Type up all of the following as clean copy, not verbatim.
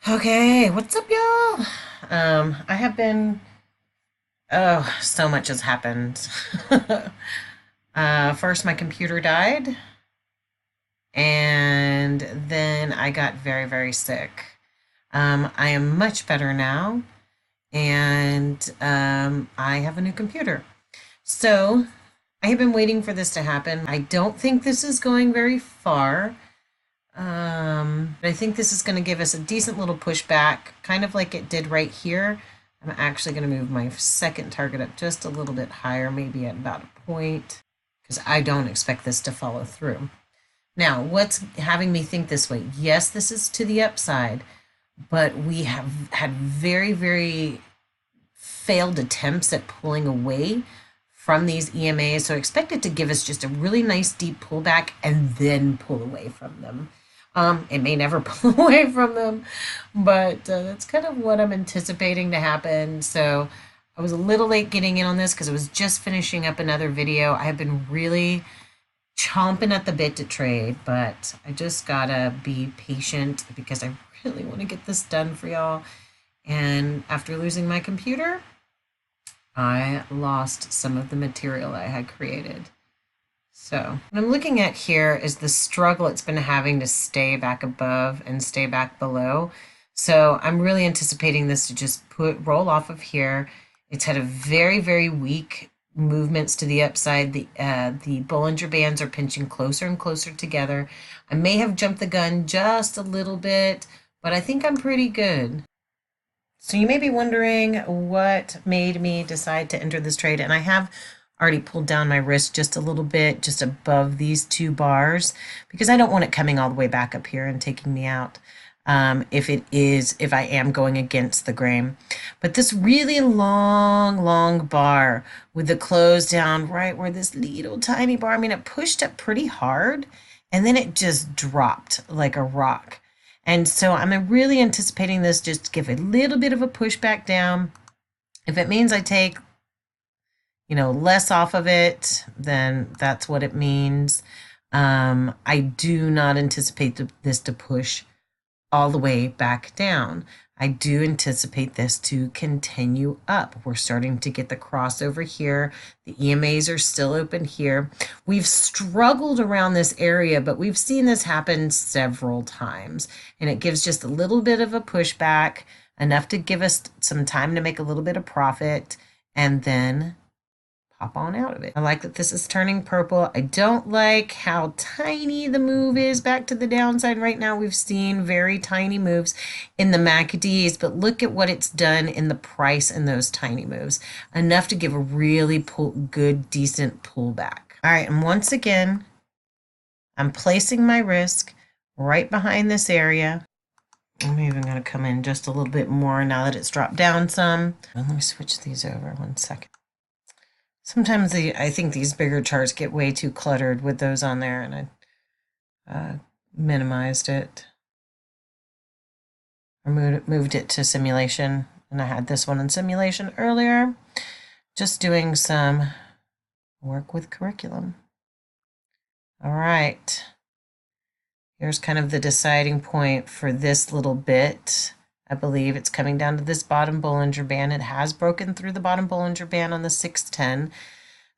Okay, what's up, y'all? I have been, oh, so much has happened. First, my computer died, and then I got very, very sick. I am much better now, and I have a new computer. So, I have been waiting for this to happen. I don't think this is going very far. But I think this is going to give us a decent little pushback, kind of like it did right here. I'm actually going to move my second target up just a little bit higher, maybe at about a point, because I don't expect this to follow through. Now, what's having me think this way? Yes, this is to the upside, but we have had very, very failed attempts at pulling away from these EMAs. So expect it to give us just a really nice deep pullback and then pull away from them. It may never pull away from them, but that's kind of what I'm anticipating to happen. So I was a little late getting in on this because I was just finishing up another video. I have been really chomping at the bit to trade, but I just gotta be patient because I really want to get this done for y'all. And after losing my computer, I lost some of the material I had created. So what I'm looking at here is the struggle it's been having to stay back above and stay back below. So I'm really anticipating this to just roll off of here. It's had a very, very weak movements to the upside. The Bollinger Bands are pinching closer and closer together. I may have jumped the gun just a little bit, but I think I'm pretty good. So you may be wondering what made me decide to enter this trade, and I have already pulled down my risk just a little bit, just above these two bars, because I don't want it coming all the way back up here and taking me out. If I am going against the grain. But this really long bar with the close down right where this little tiny bar, I mean, it pushed up pretty hard and then it just dropped like a rock. And so I'm really anticipating this just to give a little bit of a push back down. If it means I take, less off of it, then that's what it means. I do not anticipate this to push all the way back down. I do anticipate this to continue up. We're starting to get the crossover here. The EMAs are still open here. We've struggled around this area, but we've seen this happen several times, and it gives just a little bit of a pushback, enough to give us some time to make a little bit of profit, and then pop on out of it. I like that this is turning purple. I don't like how tiny the move is back to the downside right now. We've seen very tiny moves in the MACDs, but look at what it's done in the price in those tiny moves. Enough to give a really good, decent pullback. All right, and once again, I'm placing my risk right behind this area. I'm even going to come in just a little bit more now that it's dropped down some. Let me switch these over 1 second. Sometimes I think these bigger charts get way too cluttered with those on there, and I minimized it. Or moved it to simulation, and I had this one in simulation earlier. Just doing some work with curriculum. All right. Here's kind of the deciding point for this little bit. I believe it's coming down to this bottom Bollinger Band. It has broken through the bottom Bollinger Band on the 610.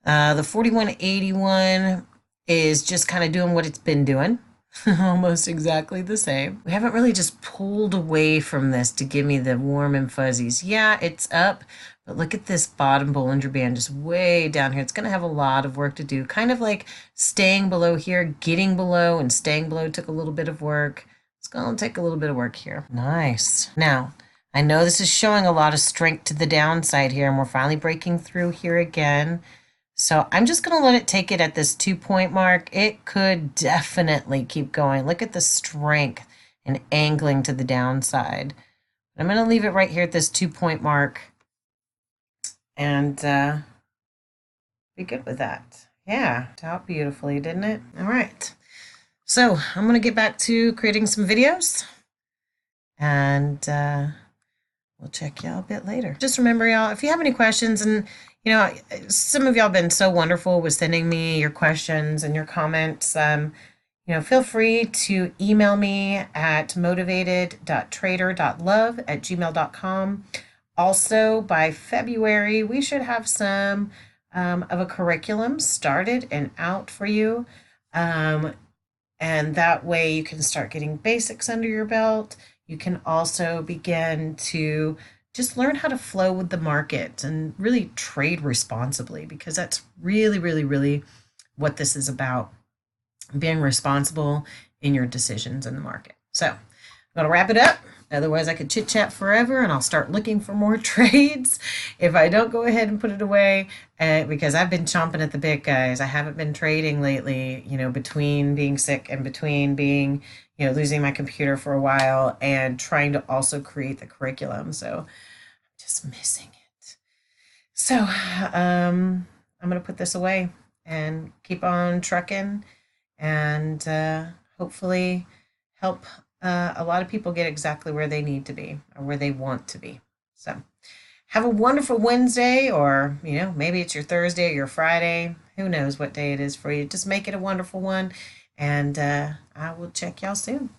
The 4181 is just kind of doing what it's been doing, almost exactly the same. We haven't really just pulled away from this to give me the warm and fuzzies. Yeah, it's up, but look at this bottom Bollinger Band just way down here. It's going to have a lot of work to do, kind of like staying below here, getting below, and staying below took a little bit of work. It's going to take a little bit of work here. Nice. Now, I know this is showing a lot of strength to the downside here, and we're finally breaking through here again. So I'm just going to let it take it at this 2-point mark. It could definitely keep going. Look at the strength and angling to the downside. I'm going to leave it right here at this 2-point mark and be good with that. Yeah, it out beautifully, didn't it? All right. So I'm going to get back to creating some videos, and we'll check y'all a bit later. Just remember, y'all, if you have any questions, and some of y'all have been so wonderful with sending me your questions and your comments. feel free to email me at motivated.trader.love@gmail.com. Also, by February, we should have some of a curriculum started and out for you. Um, and that way you can start getting basics under your belt. You can also begin to just learn how to flow with the market and really trade responsibly, because that's really, really, really what this is about, being responsible in your decisions in the market. So I'm going to wrap it up. Otherwise, I could chit chat forever and I'll start looking for more trades if I don't go ahead and put it away. Because I've been chomping at the bit, guys. I haven't been trading lately, between being sick and between being, losing my computer for a while and trying to also create the curriculum. So I'm just missing it. So I'm going to put this away and keep on trucking and hopefully help a lot of people get exactly where they need to be or where they want to be. So have a wonderful Wednesday, or maybe it's your Thursday or your Friday. Who knows what day it is for you? Just make it a wonderful one, and I will check y'all soon.